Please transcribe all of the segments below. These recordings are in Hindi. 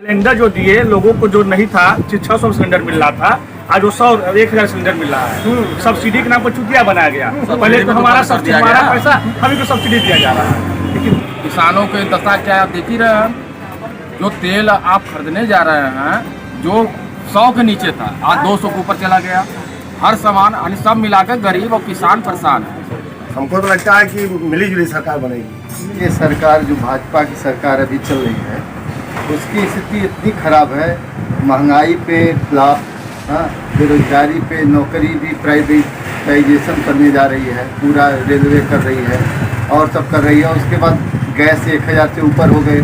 सिलेंडर जो दिए लोगों को जो नहीं था 600 सिलेंडर मिल रहा था, आज वो 1,000 सिलेंडर मिल रहा है। सब्सिडी के नाम पर चुतिया बनाया गया। पहले तो हमारा पैसा हमें को सब्सिडी दिया जा रहा है। लेकिन किसानों के दशा क्या आप देख ही रहे हैं। जो तेल आप खरीदने जा रहे हैं जो 100 के नीचे था आज 200 के ऊपर चला गया। हर सामान यानी सब मिलाकर गरीब और किसान परेशान है। हमको तो लगता है कि मिली जुली सरकार बनेगी। ये सरकार जो भाजपा की सरकार अभी चल रही है उसकी स्थिति इतनी खराब है। महंगाई पे लाभ, बेरोजगारी पे नौकरी भी प्राइवेटाइजेशन करने जा रही है, पूरा रेलवे कर रही है और सब कर रही है। उसके बाद गैस 1000 से ऊपर हो गए,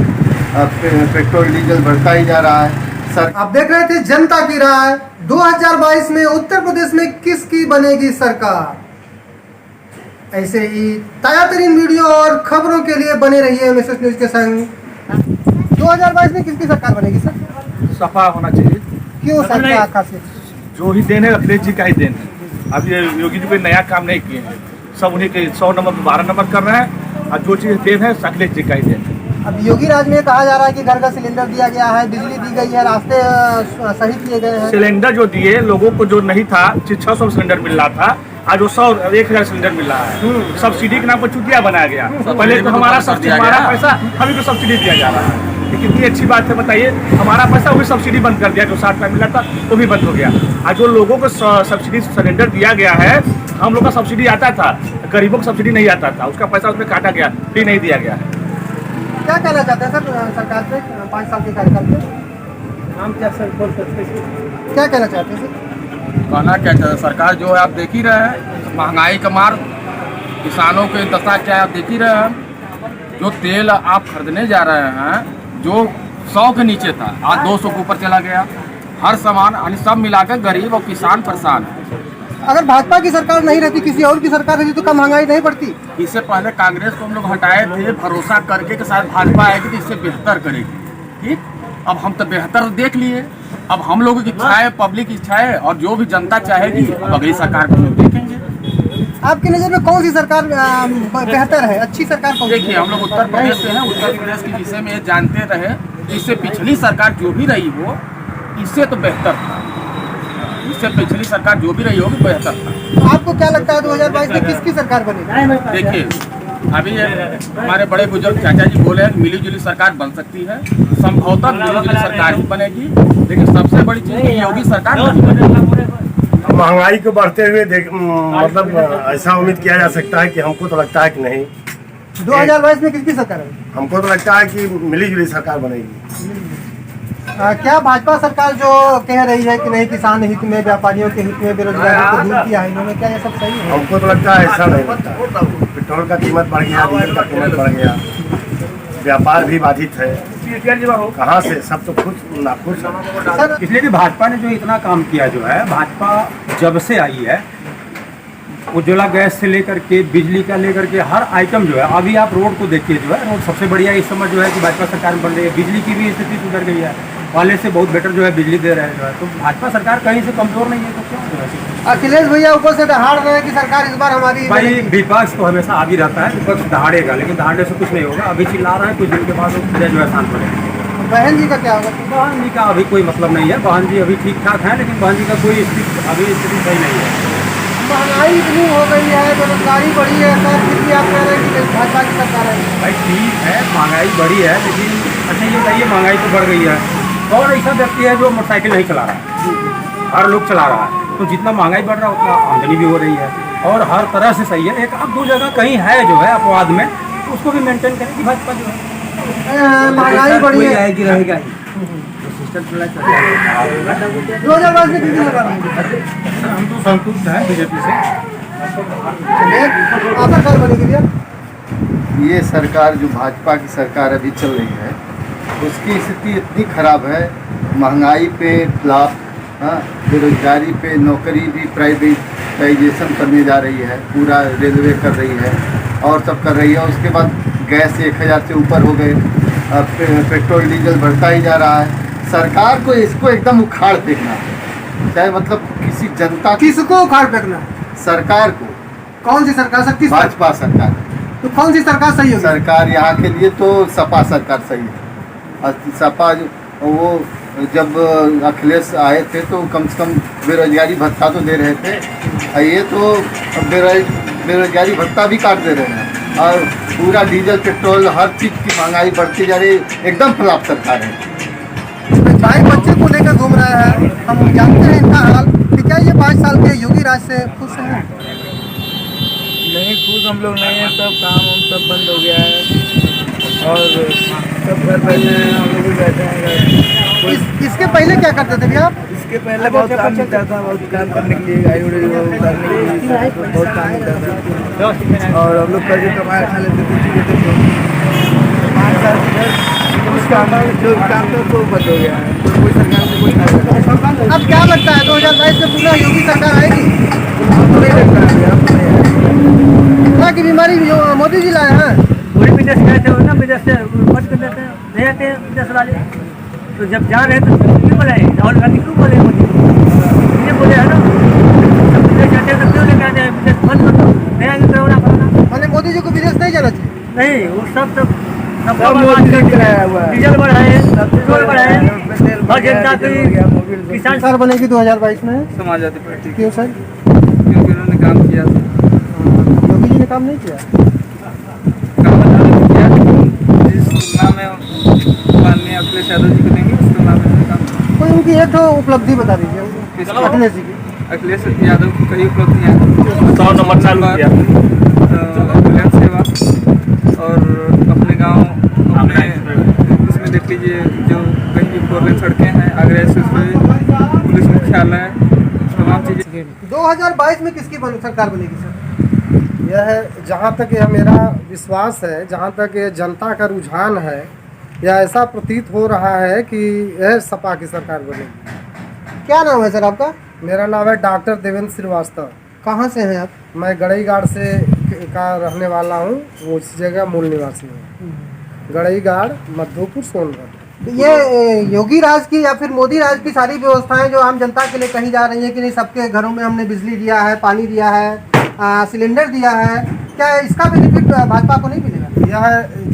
पेट्रोल डीजल बढ़ता ही जा रहा है। आप देख रहे थे जनता की राय 2022 में उत्तर प्रदेश में किसकी बनेगी सरकार। ऐसे ही ताजा तरीन वीडियो और खबरों के लिए बने रहिए एमएसएस न्यूज के संग। 2022 में किसकी सरकार बनेगी सर? सफा होना चाहिए। क्यों सर, क्या खासियत? जो ही देन है अखिलेश जी का ही देन है। अब ये योगी जी कोई नया काम नहीं किए हैं, सब उन्हीं के 100 नंबर पर 12 नंबर कर रहे हैं। और जो चीज़ देन है अखिलेश जी का ही देन है। अब योगी राज में कहा जा रहा है कि घर का सिलेंडर दिया गया है, बिजली दी गई है, रास्ते सही किए गए हैं। सिलेंडर जो दिए लोगों को जो नहीं था 600 सिलेंडर मिल रहा था, आज वो 1,000 सिलेंडर मिल रहा है। सब्सिडी के नाम पर चुतिया बनाया गया। पहले तो हमारा पैसा हमें को सब्सिडी दिया जा रहा है। कितनी अच्छी बात है बताइए। हमारा पैसा वही सब्सिडी बंद कर दिया, जो 60 रुपये मिला था वो भी बंद हो गया। आज जो लोगों को सब्सिडी सिलेंडर दिया गया है, हम लोग का सब्सिडी आता था, गरीबों को सब्सिडी नहीं आता था, उसका पैसा उसमें काटा गया, फ्री नहीं दिया गया है। क्या कहना चाहते हैं सर सरकार से 5 साल के कार्यकाल में? हम क्या सर बोल सकते हैं, क्या कहना चाहते हैं सर? कहना क्या चाहिए, सरकार जो है आप देख ही रहे हैं। महंगाई का मार, किसानों के दशा क्या आप देख ही रहे हैं। जो तेल आप खरीदने जा रहे हैं जो 100 के नीचे था आज 200 के ऊपर चला गया। हर सामान यानी सब मिलाकर गरीब और किसान परेशान है। अगर भाजपा की सरकार नहीं रहती, किसी और की सरकार रहती तो कम महंगाई नहीं बढ़ती। इससे पहले कांग्रेस को हम लोग हटाए थे भरोसा करके के साथ भाजपा आएगी तो इससे बेहतर करेगी। ठीक, अब हम तो बेहतर देख लिए। अब हम लोगों की इच्छा है, पब्लिक की इच्छा है और जो भी जनता चाहेगी अब अगली सरकार को हम देखेंगे। आपकी नज़र में कौन सी सरकार बेहतर है, अच्छी सरकार कौन? देखिए हम लोग उत्तर प्रदेश से हैं, उत्तर प्रदेश के विषय में ये जानते रहे। इससे पिछली सरकार जो भी रही हो इससे तो बेहतर था। इससे पिछली सरकार जो भी रही होगी बेहतर था। आपको क्या लगता है 2022 में किसकी सरकार बनेगी? देखिए अभी हमारे बड़े बुजुर्ग चाचा जी बोले हैं मिली जुली सरकार बन सकती है। संभवतः मिली जुली सरकार ही बनेगी, लेकिन सबसे बड़ी चीज योगी सरकार नहीं बनेगी। महंगाई को बढ़ते हुए मतलब ऐसा उम्मीद किया जा सकता है कि हमको तो लगता है कि नहीं 2022 में किसकी सरकार है? हमको तो लगता है कि मिली जुली सरकार बनेगी। क्या भाजपा सरकार जो कह रही है कि नहीं किसान हित में, व्यापारियों के हित में, बेरोजगारी को दूर किया है इन्होंने, क्या ये सब सही है? हमको तो लगता है ऐसा नहीं लगता। पेट्रोल का कीमत बढ़ गया, डीजल का कीमत बढ़ गया, व्यापार भी बाधित है। कहाँ से सब तो खुश नाखुश है। सर इसलिए कि भाजपा ने जो इतना काम किया जो है, भाजपा जब से आई है उज्ज्वला गैस से लेकर के बिजली का लेकर के हर आइटम जो है, अभी आप रोड को देखिए जो है, रोड सबसे बढ़िया इस समय जो है कि भाजपा सरकार बन रही है। बिजली की भी स्थिति सुधर गई है, पहले से बहुत बेटर जो है बिजली दे रहे हैं जो है। तो भाजपा सरकार कहीं से कमजोर नहीं है, तो क्यों जो है? अखिलेश भैया ऊपर से दहाड़ रहे हैं कि सरकार इस बार हमारी भाई विपक्ष तो हमेशा आगे रहता है, विपक्ष दहाड़ेगा, लेकिन दहाड़ने से कुछ नहीं होगा। अभी चिल्ला रहा है, कुछ दिन के बाद वो जो है शांत हो जाएगा। बहन जी का क्या होगा? बहन जी का अभी कोई मतलब नहीं है। बहन जी अभी ठीक ठाक है, लेकिन बहन जी का कोई अभी स्थिति सही नहीं है। महंगाई इतनी हो गई है, बेरोजगारी बढ़ी है सर, फिर भी आप कह रहे हैं कि भाजपा की सरकार है। भाई ठीक है, महंगाई बढ़ी है, लेकिन अच्छा ये बताइए महंगाई तो बढ़ गई है, कौन ऐसा व्यक्ति है जो मोटरसाइकिल नहीं चला रहा है? हर लोग चला रहा है। तो जितना महंगाई बढ़ रहा है उतना आमदनी भी हो रही है और हर तरह से सही है। एक अब 2 जगह कहीं है जो है अपवाद में, तो उसको भी मेंटेन करेगी भाजपा जो है। महंगाई बढ़ी है, आएगी रहेगा ही। 2022 में किसकी सरकार बनेगी? हम तो संतुष्ट हैं बीजेपी से। आपका सरकार बनेगी भैया? ये सरकार जो भाजपा की सरकार अभी चल रही है उसकी स्थिति इतनी खराब है। महंगाई पे लाभ, बेरोजगारी पे नौकरी भी प्राइवेटाइजेशन करने जा रही है, पूरा रेलवे कर रही है और सब कर रही है। उसके बाद गैस 1000 से ऊपर हो गए, पेट्रोल डीजल बढ़ता ही जा रहा है। सरकार को इसको एकदम उखाड़ फेंकना है, चाहे मतलब किसी जनता किसको उखाड़ फेंकना? सरकार को। कौन सी सरकार? सर भाजपा सरकार। तो कौन सी सरकार सही होगी? सरकार यहाँ के लिए तो सपा सरकार सही है। और सपा जो और वो जब अखिलेश आए थे तो कम से कम बेरोजगारी भत्ता तो दे रहे थे, और ये तो बेरोजगारी भत्ता भी काट दे रहे हैं, और पूरा डीजल पेट्रोल हर चीज़ की महंगाई बढ़ती जा रही, एकदम खिलाफ सरकार है। भाई बच्चे को लेकर घूम रहा है, हम जानते हैं इनका हाल कि क्या ये 5 साल के योगी राज से खुश हैं? नहीं, खुश हम लोग नहीं हैं। सब काम हम सब बंद हो गया है और सब घर बैठे हैं, हम लोग भी बैठे हैं। इसके पहले क्या करते थे भैया आप? इसके पहले बहुत काम मिलता था, बहुत काम करने के लिए, गाड़ी उड़ी उतारने के लिए बहुत काम मिलता था, और हम लोग कर्ज कमाए खा लेते थे। 5 साल कुछ काम जो काम था वो बंद हो गया है, कोई सरकार से कोई काम। अब क्या लगता है 2022 में पूरा योगी सरकार आएगी? नहीं लगता है क्या की बीमारी मोदी जी लाए हैं? पूरे विदेश गए थे ना, विदेश से मत कर देते हैं, नहीं आते हैं विदेश वाले, तो जब जा रहे हैं तो क्यों बोले राहुल गांधी, क्यों बोले मोदी ये बोले है ना, सब विदेश जाते हैं तो क्यों लेके आते हैं विदेश, बंद कर दो, नहीं आएंगे कोरोना कोरोना। मैंने मोदी जी को विदेश नहीं जाना चाहिए? नहीं, वो सब हुआ है। डीजल बढ़ाए, पेट्रोल बढ़ाए, और जनता की किसान सरकार बनेगी 2022 में? समाजवादी पार्टी, क्यों सर? क्योंकि उन्होंने काम किया था। योगी जी ने काम नहीं किया? काम किया जिस तुलना में माननीय अखिलेश यादव जी को देंगे उस तुलना में काम। कोई उनकी एक तो उपलब्धि बता दीजिए अखिलेश जी की। अखिलेश यादव की कई उपलब्धियाँ 100 नंबर चालू किया, एम्बुलेंस सेवा, और अपने गांव अपने इसमें देख लीजिए जो कहीं भी 4 लेन सड़कें हैं, आगरा एक्सप्रेसवे, पुलिस मुख्यालय, तमाम चीज़ें। 2022 में किसकी सरकार बनेगी सर? यह जहाँ तक यह मेरा विश्वास है, जहाँ तक ये जनता का रुझान है, या ऐसा प्रतीत हो रहा है कि यह सपा की सरकार बनेगी। क्या नाम है सर आपका? मेरा नाम है डॉक्टर देवेंद्र श्रीवास्तव। कहाँ से हैं आप? मैं गड़ईगाड़ से का रहने वाला हूँ, उस जगह मूल निवासी हूँ। गड़ईगाड़, मधुपुर, सोनभद्र। ये योगी राज की या फिर मोदी राज की सारी व्यवस्थाएं जो आम जनता के लिए कही जा रही है कि नहीं, सबके घरों में हमने बिजली दिया है, पानी दिया है, सिलेंडर दिया है, क्या इसका बेनिफिट भाजपा को नहीं मिलेगा? यह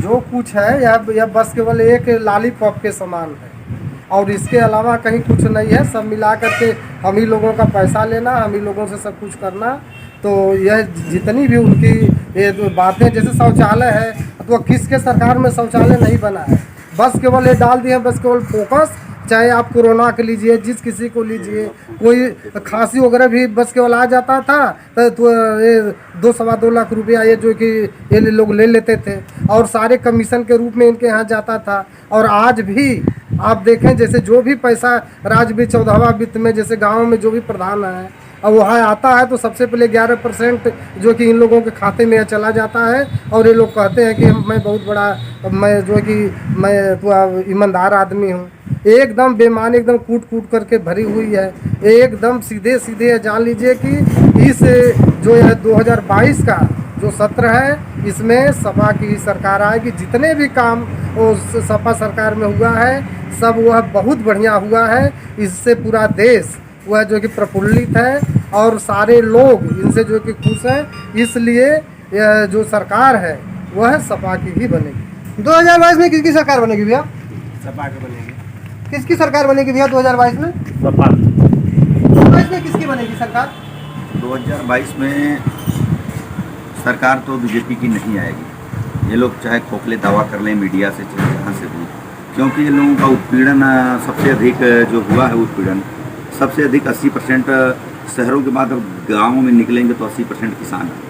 जो कुछ है यह बस केवल एक लॉलीपॉप के समान है, और इसके अलावा कहीं कुछ नहीं है। सब मिला करके हम ही लोगों का पैसा लेना, हम ही लोगों से सब कुछ करना। तो यह जितनी भी उनकी ये बातें, जैसे शौचालय है, तो किसके सरकार में शौचालय नहीं बना है, बस केवल ये डाल दिए, बस केवल फोकस, चाहे आप कोरोना के लीजिए, जिस किसी को लीजिए, कोई खांसी वगैरह भी बस केवल आ जाता था तो ये 2-2.25 लाख रुपया ये जो कि ये लोग ले लेते थे, और सारे कमीशन के रूप में इनके यहाँ जाता था। और आज भी आप देखें, जैसे जो भी पैसा राज्य में 14वां वित्त में, जैसे गाँव में जो भी प्रधान है, अब वहाँ आता है तो सबसे पहले 11% जो कि इन लोगों के खाते में चला जाता है, और ये लोग कहते हैं कि मैं बहुत बड़ा, मैं जो कि मैं तो ईमानदार आदमी हूँ। एकदम बेईमानी, एकदम कूट करके भरी हुई है, एकदम सीधे सीधे। जान लीजिए कि इस जो है 2022 का जो सत्र है, इसमें सपा की सरकार आएगी। जितने भी काम उस सपा सरकार में हुआ है, सब वह बहुत बढ़िया हुआ है। इससे पूरा देश वह जो कि प्रफुल्लित है, और सारे लोग इनसे जो कि खुश हैं। इसलिए यह जो सरकार है वह सपा की ही बनेगी। 2022 में किसकी सरकार बनेगी भैया? सपा के बनेगी। किसकी सरकार बनेगी भैया 2022 में? सपा। 2022 में किसकी बनेगी सरकार? 2022 में सरकार तो बीजेपी की नहीं आएगी। ये लोग चाहे खोखले दावा कर लें मीडिया से, चाहे जहाँ से भी, क्योंकि ये लोगों का उत्पीड़न सबसे अधिक जो हुआ है, उत्पीड़न सबसे अधिक 80% शहरों के बाद अब गाँवों में निकलेंगे तो 80% किसान हैं,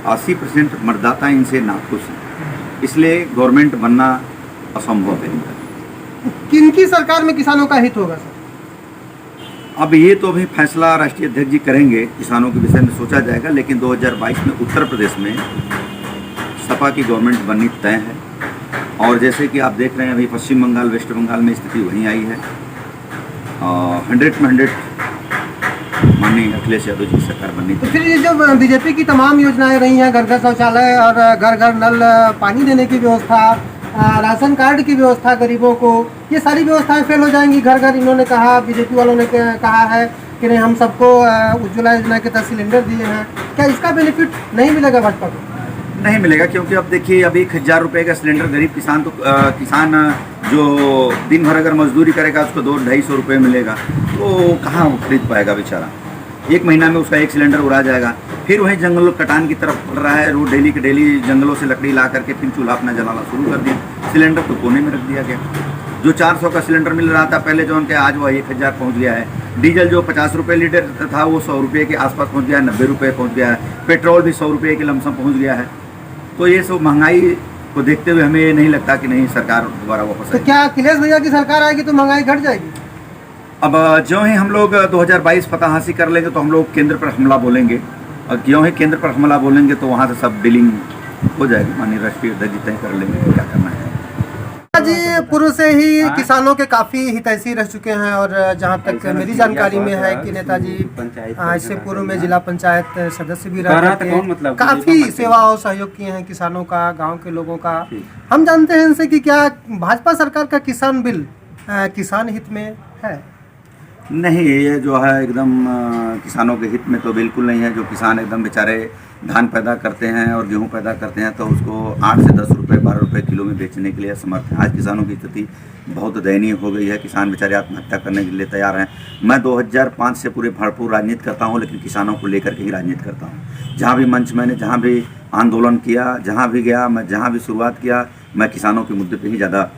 80% मतदाता इनसे नाखुश हैं। इसलिए गवर्नमेंट बनना असंभव है इनका। किनकी सरकार में किसानों का हित होगा सर? अब ये तो अभी फैसला राष्ट्रीय अध्यक्ष जी करेंगे, किसानों के विषय में सोचा जाएगा। लेकिन 2022 में उत्तर प्रदेश में सपा की गवर्नमेंट बननी तय है। और जैसे कि आप देख रहे हैं, अभी पश्चिम बंगाल, वेस्ट बंगाल में स्थिति वहीं आई है। 100 में 100 माननीय अखिलेश यादव जी की सरकार बननी तो थी। फिर ये जो बीजेपी की तमाम योजनाएं रही हैं, घर घर शौचालय और घर घर नल पानी देने की व्यवस्था, राशन कार्ड की व्यवस्था गरीबों को, ये सारी व्यवस्थाएं फेल हो जाएंगी। घर घर इन्होंने कहा, बीजेपी वालों ने कहा है कि नहीं, हम सबको उज्ज्वला योजना के तहत सिलेंडर दिए हैं। क्या इसका बेनिफिट नहीं मिलेगा भाजपा को? नहीं मिलेगा, क्योंकि अब देखिए, अब 1000 रुपये का सिलेंडर गरीब किसान तो किसान जो दिन भर अगर मजदूरी करेगा उसको 200-250 रुपये मिलेगा, तो कहाँ वो खरीद पाएगा बेचारा। एक महीना में उसका एक सिलेंडर उड़ा जाएगा। फिर वही जंगल कटान की तरफ बढ़ रहा है, रोज डेली के डेली जंगलों से लकड़ी ला करके फिर चूल्हा अपना जलाना शुरू कर दिया। सिलेंडर तो कोने में रख दिया गया। जो 400 का सिलेंडर मिल रहा था पहले जो उनके, आज वह 1000 पहुँच गया है। डीजल जो 50 रुपये लीटर था वो 100 रुपये के आसपास पहुँच गया है, 90 रुपये पहुँच गया है। पेट्रोल भी 100 रुपये के लमसम पहुँच गया है। तो ये सब महंगाई को देखते हुए हमें ये नहीं लगता कि नहीं सरकार दोबारा वापस तो क्या अखिलेश भैया की सरकार आएगी तो महंगाई घट जाएगी? अब जो ही हम लोग 2022 फतह हासिल कर लेंगे तो हम लोग केंद्र पर हमला बोलेंगे, और क्यों ही केंद्र पर हमला बोलेंगे तो वहाँ से सब डीलिंग हो जाएगी। माननीय राष्ट्रीय अध्यक्ष जी तय कर लेंगे क्या करना है। जी पूर्व से ही किसानों के काफी हितैषी रह चुके हैं, और जहां तक मेरी जानकारी में है कि नेताजी इससे पूर्व में जिला पंचायत सदस्य भी रह चुके हैं, काफी सेवा और सहयोग किए हैं किसानों का, गांव के लोगों का। हम जानते हैं इनसे कि क्या भाजपा सरकार का किसान बिल किसान हित में है? नहीं, ये जो है एकदम किसानों के हित में तो बिल्कुल नहीं है। जो किसान एकदम बेचारे धान पैदा करते हैं और गेहूं पैदा करते हैं तो उसको 8 से 10 रुपये 12 रुपये किलो में बेचने के लिए असमर्थ है। आज किसानों की स्थिति बहुत दयनीय हो गई है। किसान बेचारे आत्महत्या करने के लिए तैयार हैं। मैं 2005 से पूरे भरपूर राजनीति करता हूं, लेकिन किसानों को लेकर के ही राजनीति करता हूं। जहां भी मंच मैंने जहां भी आंदोलन किया, जहां भी गया, मैं जहां भी शुरुआत किया, मैं किसानों के मुद्दे पर ही ज़्यादा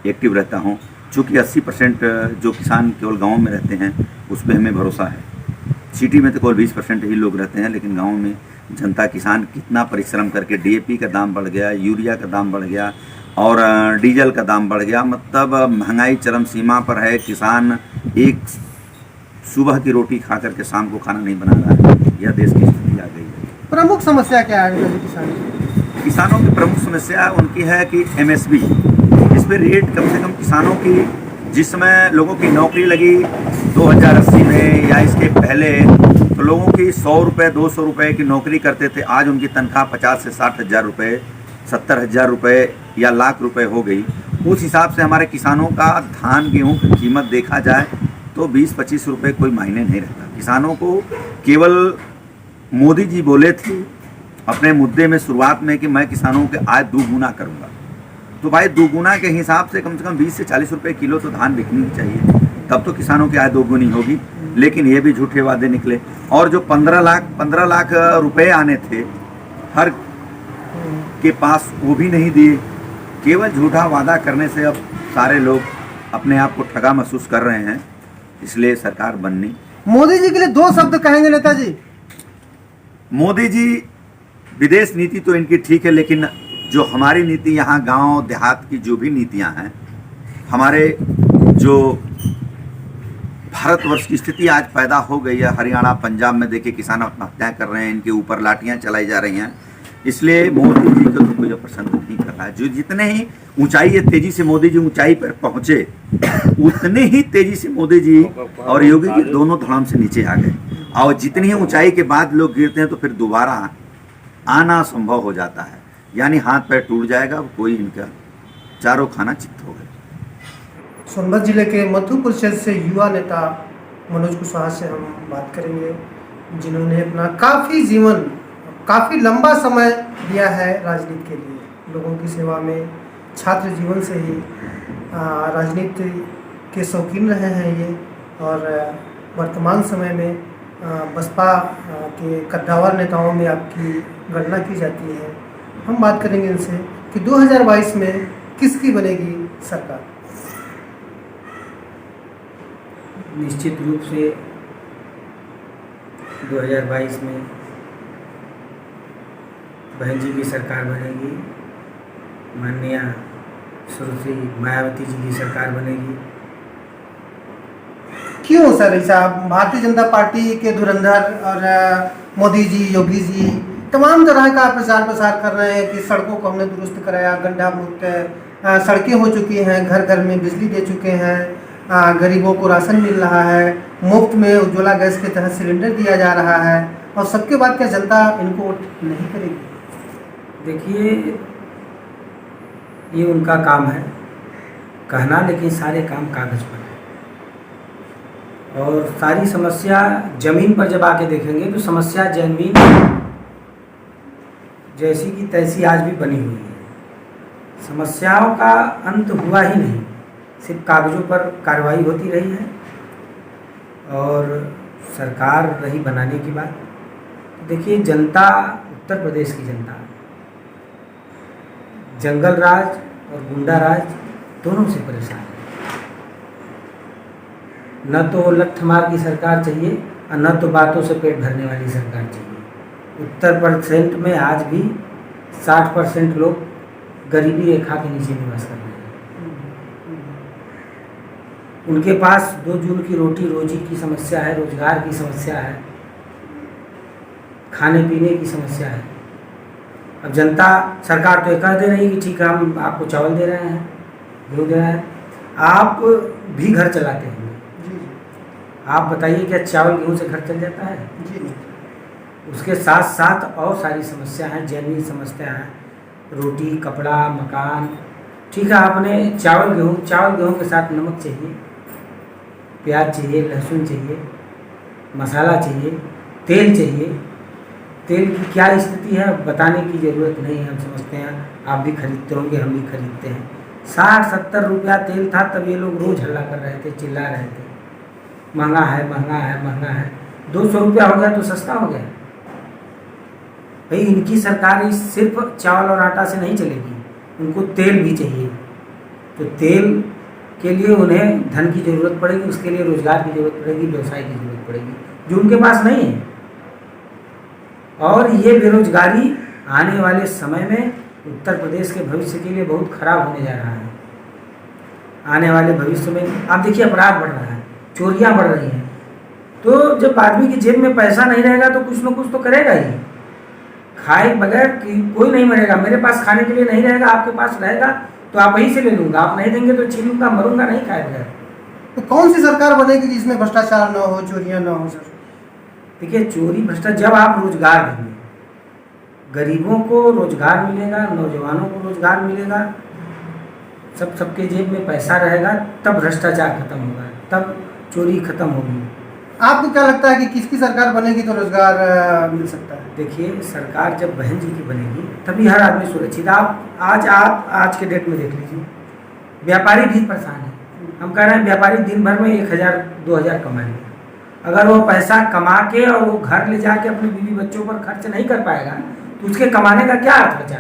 एक्टिव रहता हूँ। चूँकि 80% जो किसान केवल गाँव में रहते हैं उस पर हमें भरोसा है। सिटी में तो केवल 20% ही लोग रहते हैं, लेकिन गाँव में जनता किसान कितना परिश्रम करके, DAP का दाम बढ़ गया, यूरिया का दाम बढ़ गया और डीजल का दाम बढ़ गया। मतलब महंगाई चरम सीमा पर है। किसान एक सुबह की रोटी खा करके शाम को खाना नहीं बना रहा है। यह देश की स्थिति आ गई है। प्रमुख समस्या क्या है किसानों की? प्रमुख समस्या उनकी है कि MSP, इस पर रेट कम से कम किसानों की, जिस समय लोगों की नौकरी लगी 2080 में या इसके पहले, तो लोगों की 100 रुपये 200 रुपये की नौकरी करते थे। आज उनकी तनख्वाह 50 से 60 हज़ार रुपये, 70 हज़ार रुपये या लाख रुपए हो गई। उस हिसाब से हमारे किसानों का धान गेहूं की कीमत देखा जाए तो 20-25 रुपये कोई मायने नहीं रखता। किसानों को केवल मोदी जी बोले थे अपने मुद्दे में शुरुआत में कि मैं किसानों के आय दोगुना करूँगा। तो भाई दोगुना के हिसाब से कम 20 से 40 रुपये किलो तो धान बिकनी चाहिए, तब तो किसानों की आय दोगुनी होगी। लेकिन ये भी झूठे वादे निकले। और जो 15 लाख रुपए आने थे हर के पास, वो भी नहीं दिए। केवल झूठा वादा करने से अब सारे लोग अपने आप को ठगा महसूस कर रहे हैं। इसलिए सरकार बननी। मोदी जी के लिए 2 शब्द कहेंगे नेताजी? मोदी जी, विदेश नीति तो इनकी ठीक है, लेकिन जो हमारी नीति यहाँ गांव देहात की जो भी नीतियाँ हैं, हमारे जो भारतवर्ष की स्थिति आज पैदा हो गई है, हरियाणा पंजाब में देखिए किसान आत्महत्या कर रहे हैं, इनके ऊपर लाठियाँ चलाई जा रही हैं। इसलिए मोदी जी को तो कोई पसंद नहीं कर रहा है। जो जितने ही ऊंचाई है, तेजी से मोदी जी ऊंचाई पर पहुँचे, उतने ही तेजी से मोदी जी और योगी जी दोनों धड़ाम से नीचे आ गए। और जितनी ही ऊंचाई के बाद लोग गिरते हैं तो फिर दोबारा आना संभव हो जाता है, यानी हाथ पैर टूट जाएगा, कोई इनका चारों खाना चित्त हो गए। सोनभद्र जिले के मधुपुर क्षेत्र से युवा नेता मनोज कुशवाहा से हम बात करेंगे, जिन्होंने अपना काफ़ी जीवन, काफ़ी लंबा समय दिया है राजनीति के लिए, लोगों की सेवा में। छात्र जीवन से ही राजनीति के शौकीन रहे हैं ये, और वर्तमान समय में बसपा के कद्दावर नेताओं में आपकी गणना की जाती है। हम बात करेंगे इनसे कि 2022 में किसकी बनेगी सरकार? निश्चित रूप से 2022 में बहन जी की सरकार बनेगी, माननीय श्रीमती मायावती जी की सरकार बनेगी। क्यों सर ऐसा? भारतीय जनता पार्टी के धुरंधर और मोदी जी, योगी जी तमाम तरह का प्रचार प्रसार कर रहे हैं कि सड़कों को हमने दुरुस्त कराया, गड्ढा मुक्त सड़कें हो चुकी हैं, घर घर में बिजली दे चुके हैं, गरीबों को राशन मिल रहा है, मुफ्त में उज्ज्वला गैस के तहत सिलेंडर दिया जा रहा है, और सबके बाद क्या जनता इनको वोट नहीं करेगी? देखिए, ये उनका काम है कहना, लेकिन सारे काम कागज पर है। और सारी समस्या ज़मीन पर जब आके देखेंगे तो समस्या जमीन जैसी की तैसी आज भी बनी हुई है। समस्याओं का अंत हुआ ही नहीं। सिर्फ कागज़ों पर कार्रवाई होती रही है। और सरकार रही बनाने की बात, देखिए जनता, उत्तर प्रदेश की जनता जंगल राज और गुंडा राज दोनों से परेशान है। न तो लठमार की सरकार चाहिए और न तो बातों से पेट भरने वाली सरकार चाहिए। उत्तर प्रदेश में आज भी 60% लोग गरीबी रेखा के नीचे निवास कर रहे हैं। उनके पास 2 जून की रोटी रोजी की समस्या है, रोजगार की समस्या है, खाने पीने की समस्या है। अब जनता, सरकार तो ये कह दे रही है कि ठीक है हम आपको चावल दे रहे हैं, गेहूँ दे रहे हैं, आप भी घर चलाते हैं। आप बताइए क्या चावल गेहूँ से घर चल जाता है? जी। उसके साथ साथ और सारी समस्या हैं, जैनवी समस्या हैं, रोटी, कपड़ा, मकान। ठीक है, आपने चावल गेहूँ के साथ नमक चाहिए, प्याज चाहिए, लहसुन चाहिए, मसाला चाहिए, तेल चाहिए। तेल की क्या स्थिति है बताने की ज़रूरत नहीं है, हम समझते हैं, आप भी खरीदते होंगे, हम भी खरीदते हैं। 60-70 रुपया तेल था तब ये लोग रोज़ हल्ला कर रहे थे, चिल्ला रहे थे महंगा है, महंगा है, महंगा है। 200 रुपया हो गया तो सस्ता हो गया। भाई इनकी सरकार सिर्फ चावल और आटा से नहीं चलेगी, उनको तेल भी चाहिए। तो तेल के लिए उन्हें धन की ज़रूरत पड़ेगी, उसके लिए रोज़गार की ज़रूरत पड़ेगी, व्यवसाय की ज़रूरत पड़ेगी, जो उनके पास नहीं है। और ये बेरोजगारी आने वाले समय में उत्तर प्रदेश के भविष्य के लिए बहुत खराब होने जा रहा है। आने वाले भविष्य में आप देखिए अपराध बढ़ रहा है, चोरियां बढ़ रही हैं। तो जब आदमी की जेब में पैसा नहीं रहेगा तो कुछ न कुछ तो करेगा ही। खाए बगैर कोई नहीं मरेगा। मेरे पास खाने के लिए नहीं रहेगा, आपके पास रहेगा तो आप वहीं से ले लूँगा, आप नहीं देंगे तो छीन लूँगा, मरूंगा नहीं खाए बगैर। तो कौन सी सरकार बनेगी जिसमें भ्रष्टाचार न हो, चोरियां न हो? सर देखिए, चोरी भ्रष्टाचार, जब आप रोजगार देंगे, गरीबों को रोजगार मिलेगा, नौजवानों को रोजगार मिलेगा, सबके जेब में पैसा रहेगा, तब भ्रष्टाचार खत्म होगा, तब चोरी खत्म होगी। आपको क्या लगता है कि किसकी सरकार बनेगी तो रोजगार मिल सकता है? देखिए, सरकार जब बहन जी की बनेगी तभी हर आदमी सुरक्षित। आप आज के डेट में देख लीजिए, व्यापारी भी परेशान है। हम कह रहे हैं व्यापारी दिन भर में 1000-2000 कमाएंगे, अगर वो पैसा कमा के और वो घर ले जाके अपने बीवी बच्चों पर खर्च नहीं कर पाएगा तो उसके कमाने का क्या अर्थ बचा?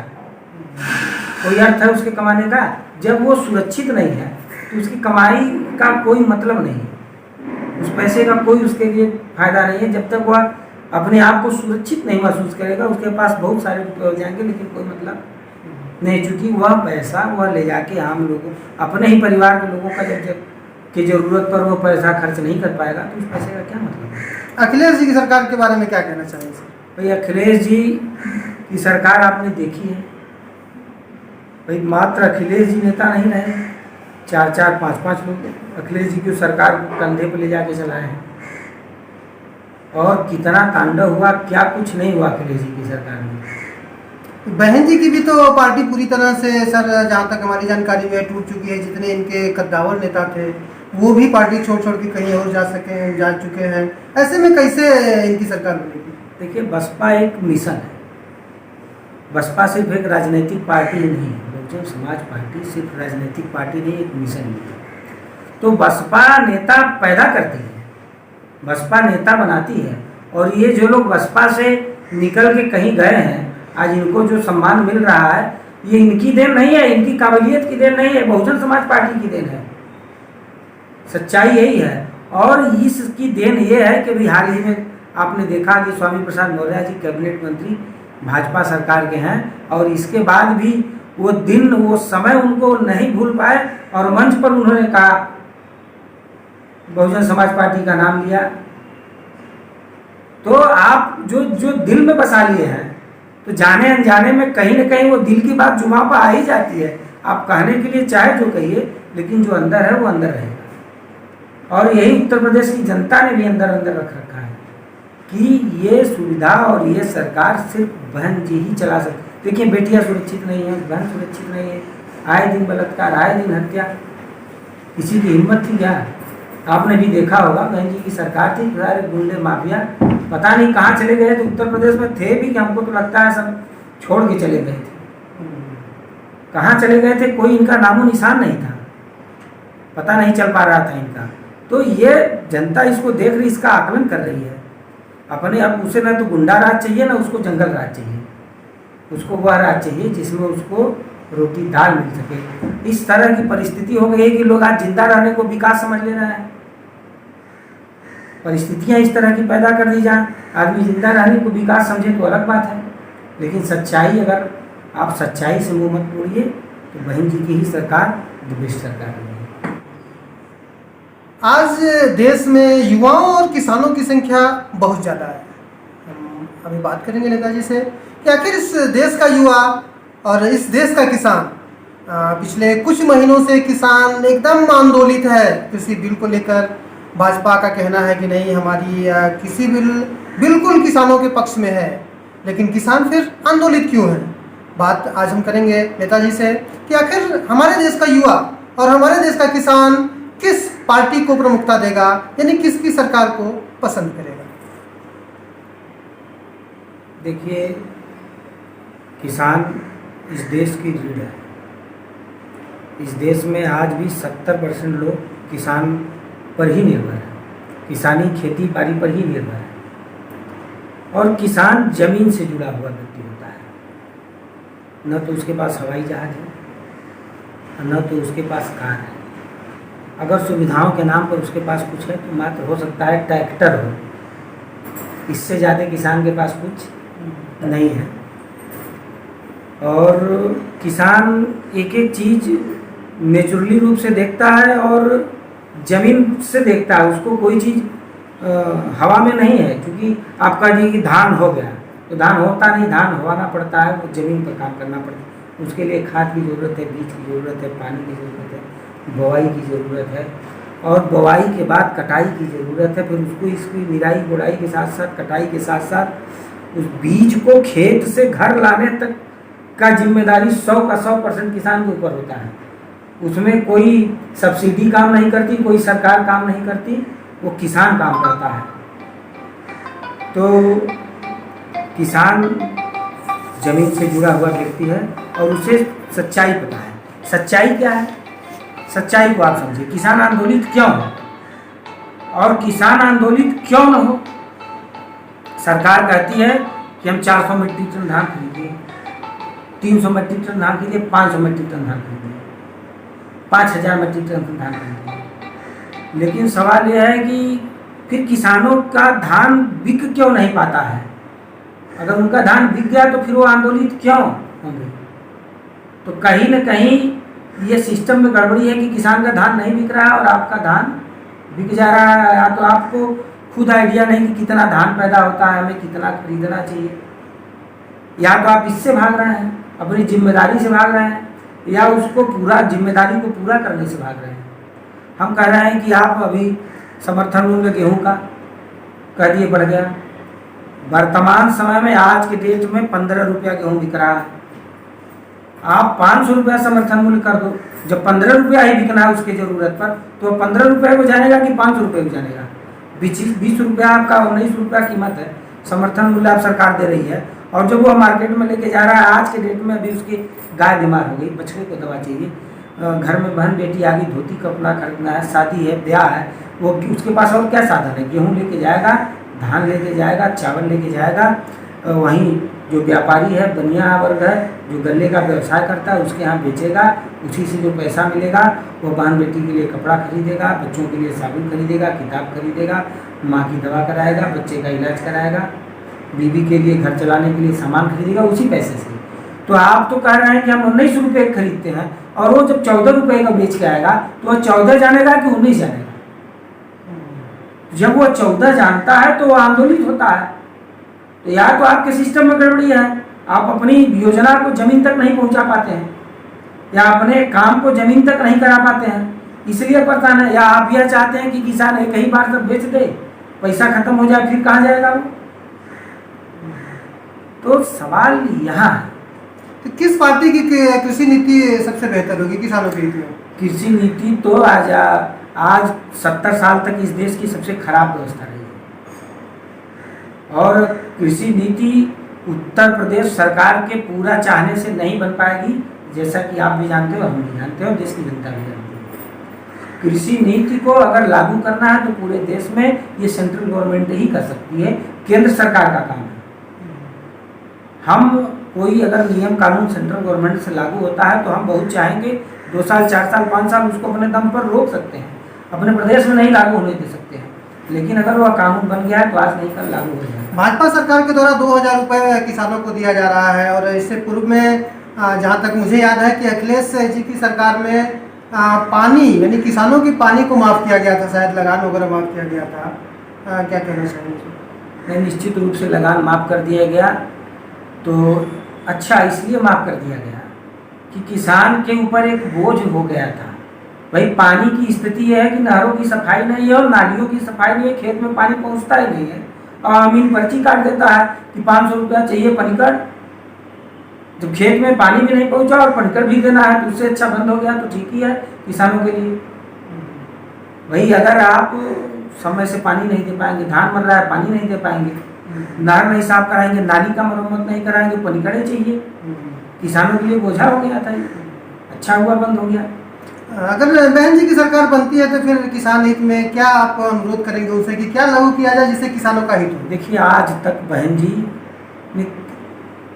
कोई अर्थ है उसके कमाने का? जब वो सुरक्षित नहीं है तो उसकी कमाई का कोई मतलब नहीं है, उस पैसे का कोई उसके लिए फायदा नहीं है। जब तक वह अपने आप को सुरक्षित नहीं महसूस करेगा, उसके पास बहुत सारे रुपये हो जाएंगे लेकिन कोई मतलब नहीं, चूँकि वह पैसा वह ले जाके आम लोगों, अपने ही परिवार के लोगों का जब की ज़रूरत पर वो पैसा खर्च नहीं कर पाएगा तो उस पैसे का क्या मतलब है? अखिलेश जी की सरकार के बारे में क्या कहना चाहिए सर? भाई अखिलेश जी की सरकार आपने देखी है, भाई मात्र अखिलेश जी नेता नहीं रहे, 4-4, 5-5 लोग अखिलेश जी की सरकार को कंधे पर ले जाके चलाए हैं। और कितना तांडव हुआ, क्या कुछ नहीं हुआ अखिलेश जी की सरकार में। बहन जी की भी तो पार्टी पूरी तरह से सर, जहाँ तक हमारी जानकारी में, टूट चुकी है। जितने इनके कद्दावर नेता थे वो भी पार्टी छोड़ के कहीं और जा चुके हैं। ऐसे में कैसे इनकी सरकार बनेगी? देखिए, बसपा एक मिशन है। बसपा सिर्फ एक राजनीतिक पार्टी नहीं है, बहुजन समाज पार्टी सिर्फ राजनीतिक पार्टी नहीं, एक मिशन भी है। तो बसपा नेता पैदा करती है, बसपा नेता बनाती है। और ये जो लोग बसपा से निकल के कहीं गए हैं, आज इनको जो सम्मान मिल रहा है, ये इनकी देन नहीं है, इनकी काबिलियत की देन नहीं है, बहुजन समाज पार्टी की देन है। सच्चाई यही है। और इसकी देन ये है कि हाल ही में आपने देखा कि स्वामी प्रसाद मौर्य जी कैबिनेट मंत्री भाजपा सरकार के हैं, और इसके बाद भी वो दिन, वो समय उनको नहीं भूल पाए और मंच पर उन्होंने कहा, बहुजन समाज पार्टी का नाम लिया। तो आप जो दिल में बसा लिए हैं, तो जाने अनजाने में कहीं ना कहीं वो दिल की बात जुमा पर आ ही जाती है। आप कहने के लिए चाहे जो कहिए, लेकिन जो अंदर है वो अंदर रहेगा। और यही उत्तर प्रदेश की जनता ने भी अंदर रख रखा है कि ये सुविधा और ये सरकार सिर्फ बहन जी ही चला सकती। देखिए, बेटियां सुरक्षित नहीं है, बहन सुरक्षित नहीं है, आए दिन बलात्कार, आए दिन हत्या। किसी की हिम्मत थी क्या? आपने भी देखा होगा, बहन जी की सरकार थी, सारे गुंडे माफिया पता नहीं कहाँ चले गए थे। उत्तर प्रदेश में थे भी कि हमको तो लगता है सब छोड़ के चले गए थे। कहाँ चले गए थे, कोई इनका नामो निशान नहीं था। पता नहीं चल पा रहा था इनका। तो ये जनता इसको देख रही, इसका आकलन कर रही है अपने। अब उसे ना तो गुंडा राज चाहिए, ना उसको जंगल राज चाहिए, उसको वह राज चाहिए जिसमें उसको रोटी दाल मिल सके। इस तरह की परिस्थिति हो गई है कि लोग आज जिंदा रहने को विकास समझ ले रहे हैं। परिस्थितियां इस तरह की पैदा कर दी जाए, आदमी जिंदा रहने को विकास समझे तो अलग बात है, लेकिन सच्चाई, अगर आप सच्चाई से मुंह मत मोड़िए तो बहन जी की ही सरकार दुष्ट सरकार है। आज देश में युवाओं और किसानों की संख्या बहुत ज़्यादा है। हम अभी बात करेंगे नेताजी से कि आखिर इस देश का युवा और इस देश का किसान, पिछले कुछ महीनों से किसान एकदम आंदोलित है कृषि बिल को लेकर। भाजपा का कहना है कि नहीं, हमारी कृषि बिल बिल्कुल किसानों के पक्ष में है, लेकिन किसान फिर आंदोलित क्यों है। बात आज हम करेंगे नेताजी से कि आखिर हमारे देश का युवा और हमारे देश का किसान किस पार्टी को प्रमुखता देगा, यानी किसकी सरकार को पसंद करेगा। देखिए, किसान इस देश की रीढ़ है। इस देश में आज भी 70% लोग किसान पर ही निर्भर है, किसानी खेती बाड़ी पर ही निर्भर है। और किसान जमीन से जुड़ा हुआ व्यक्ति होता है, न तो उसके पास हवाई जहाज है, न तो उसके पास कार है। अगर सुविधाओं के नाम पर उसके पास कुछ है तो मात्र हो सकता है ट्रैक्टर हो, इससे ज़्यादा किसान के पास कुछ नहीं है। और किसान एक एक चीज़ नेचुरली रूप से देखता है और ज़मीन से देखता है, उसको कोई चीज़ हवा में नहीं है। क्योंकि आप कह दिए कि धान हो गया, तो धान होता नहीं, धान होना पड़ता है, वो ज़मीन पर काम करना पड़ता है। उसके लिए खाद की ज़रूरत है, बीज की ज़रूरत है, पानी की ज़रूरत है, बुआई की ज़रूरत है, और बुआई के बाद कटाई की ज़रूरत है। फिर उसको इसकी निराई गुड़ाई के साथ साथ, कटाई के साथ साथ उस बीज को खेत से घर लाने तक का जिम्मेदारी 100 का 100% किसान के ऊपर होता है। उसमें कोई सब्सिडी काम नहीं करती, कोई सरकार काम नहीं करती, वो किसान काम करता है। तो किसान जमीन से जुड़ा हुआ व्यक्ति है और उसे सच्चाई पता है। सच्चाई क्या है, सच्चाई को आप समझिए। किसान आंदोलित क्यों है और किसान आंदोलित क्यों न हो। सरकार कहती है कि हम 400 मीट्रिक टन धान खरीदिए, 300 मीट्रिक टन धान खरीदिए, 500 मीट्रिक टन धान खरीदिए, 5000 मीट्रिक टन धान खरीदिए। लेकिन सवाल यह है कि फिर किसानों का धान बिक क्यों नहीं पाता है। अगर उनका धान बिक गया तो फिर वो आंदोलित क्यों होंगे। तो कहीं न कहीं ये सिस्टम में गड़बड़ी है कि किसान का धान नहीं बिक रहा है और आपका धान बिक जा रहा है। या तो आपको खुद आइडिया नहीं कि कितना धान पैदा होता है, हमें कितना खरीदना चाहिए, या तो आप इससे भाग रहे हैं, अपनी जिम्मेदारी से भाग रहे हैं, या उसको पूरा जिम्मेदारी को पूरा करने से भाग रहे हैं। हम कह रहे हैं कि आप अभी समर्थन मूल्य गेहूँ का कह दिए बढ़ गया। वर्तमान समय में आज के डेट में 15 रुपया गेहूँ बिक रहा है। आप 500 रुपया समर्थन मूल्य कर दो, जब 15 रुपया ही बिकना है उसकी ज़रूरत पर, तो 15 रुपये को जानेगा कि 500 रुपये को जानेगा। 20 रुपया आपका 19 रुपया कीमत है, समर्थन मूल्य आप सरकार दे रही है। और जब वो मार्केट में लेके जा रहा है, आज के डेट में अभी उसकी गाय बीमार हो गई, बछड़े को दवा चाहिए, घर में बहन बेटी आ गई, धोती कपड़ा खरीदना है, शादी है, ब्याह है, वो उसके पास और क्या साधन है। गेहूँ लेके जाएगा, धान लेके जाएगा, चावल लेके जाएगा। वहीं जो व्यापारी है, बनिया वर्ग है, जो गन्ने का व्यवसाय करता है, उसके यहाँ बेचेगा, उसी से जो पैसा मिलेगा वो बहन बेटी के लिए कपड़ा खरीदेगा, बच्चों के लिए साबुन खरीदेगा, किताब खरीदेगा, माँ की दवा कराएगा, बच्चे का इलाज कराएगा, बीवी के लिए घर चलाने के लिए सामान खरीदेगा उसी पैसे से। तो आप तो कह रहे हैं कि हम 19 रुपये खरीदते हैं और वो जब 14 रुपये का बेच के आएगा तो वह 14 जानेगा कि 19 जानेगा। जब वो 14 जानता है तो वो आंदोलित होता है। तो या तो आपके सिस्टम में गड़बड़ी है, आप अपनी योजना को जमीन तक नहीं पहुंचा पाते हैं, या अपने काम को जमीन तक नहीं करा पाते हैं, इसलिए परेशान है। या आप यह चाहते हैं कि किसान एक ही बार सब बेच दे, पैसा खत्म हो जाए, फिर कहाँ जाएगा वो। तो सवाल यहाँ है तो किस पार्टी की कृषि नीति सबसे बेहतर होगी किसानों के हित में। कृषि नीति तो आज 70 साल तक इस देश की सबसे खराब व्यवस्था रही है। और कृषि नीति उत्तर प्रदेश सरकार के पूरा चाहने से नहीं बन पाएगी, जैसा कि आप भी जानते हो, हम भी जानते हो, देश की जनता भी जानती है। कृषि नीति को अगर लागू करना है तो पूरे देश में ये सेंट्रल गवर्नमेंट ही कर सकती है, केंद्र सरकार का काम है। हम कोई अगर नियम कानून सेंट्रल गवर्नमेंट से लागू होता है तो हम बहुत चाहेंगे 2 साल 4 साल 5 साल उसको अपने दम पर रोक सकते हैं, अपने प्रदेश में नहीं लागू होने दे सकते हैं, लेकिन अगर वह कानून बन गया है तो आज नहीं कल लागू हो जाएगा। भाजपा सरकार के द्वारा 2000 रुपये किसानों को दिया जा रहा है, और इससे पूर्व में जहाँ तक मुझे याद है कि अखिलेश जी की सरकार में पानी यानी किसानों की पानी को माफ़ किया गया था, शायद लगान वगैरह माफ़ किया गया था। क्या कहना चाहेंगे? नहीं, निश्चित रूप से लगान माफ़ कर दिया गया। तो अच्छा इसलिए माफ़ कर दिया गया कि किसान के ऊपर एक बोझ हो गया था। भाई पानी की स्थिति यह है कि नहरों की सफाई नहीं है और नालियों की सफाई नहीं है, खेत में पानी पहुंचता ही नहीं है। और अमीन पर्ची काट देता है कि 500 रुपया चाहिए पनिकर, जब खेत में पानी भी नहीं पहुंचा और पनिकर भी देना है तो उससे अच्छा बंद हो गया तो ठीक ही है किसानों के लिए। वही अगर आप समय से पानी नहीं दे पाएंगे, धान मर रहा है पानी नहीं दे पाएंगे, नहर नहीं साफ कराएंगे, नाली का मरम्मत नहीं कराएंगे, पनिकड़े चाहिए, किसानों के लिए बोझा हो गया था। अच्छा हुआ बंद हो गया। अगर बहन जी की सरकार बनती है तो फिर किसान हित में क्या आप अनुरोध करेंगे उनसे कि क्या लागू किया जाए जिससे किसानों का हित हो? देखिए, आज तक बहन जी ने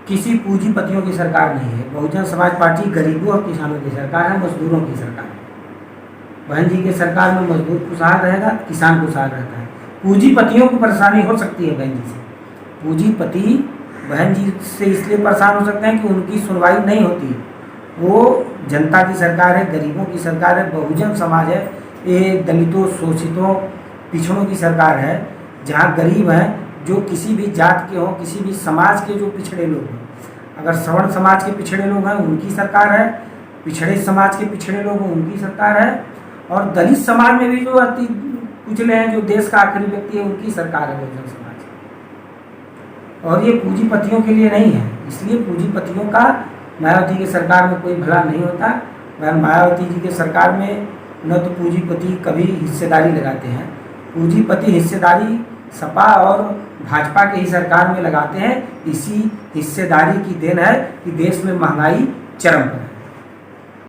किसी पूंजीपतियों की सरकार नहीं है। बहुजन समाज पार्टी गरीबों और किसानों की सरकार है, मजदूरों की सरकार है। बहन जी की सरकार में मजदूर खुशहाल रहेगा, किसान खुशहाल रहता है। पूंजीपतियों को परेशानी हो सकती है बहन जी से। पूंजीपति बहन जी से इसलिए परेशान हो सकते हैं कि उनकी सुनवाई नहीं होती। वो जनता की सरकार है, गरीबों की सरकार है, बहुजन समाज है, ये दलितों, शोषितों, पिछड़ों की सरकार है, जहाँ गरीब हैं, जो किसी भी जात के हों, किसी भी समाज के जो पिछड़े लोग हों, अगर सवर्ण समाज के पिछड़े लोग हैं उनकी सरकार है, पिछड़े समाज के पिछड़े लोग हैं उनकी सरकार है, और दलित समाज में भी जो अति कुचले हैं, जो देश का आखिरी व्यक्ति है, उनकी सरकार है बहुजन समाज। और ये पूंजीपतियों के लिए नहीं है, इसलिए पूंजीपतियों का मायावती की सरकार में कोई भला नहीं होता। मायावती जी की सरकार में न तो पूंजीपति कभी हिस्सेदारी लगाते हैं, पूंजीपति हिस्सेदारी सपा और भाजपा के ही सरकार में लगाते हैं। इसी हिस्सेदारी की देन है कि देश में महंगाई चरम पर है।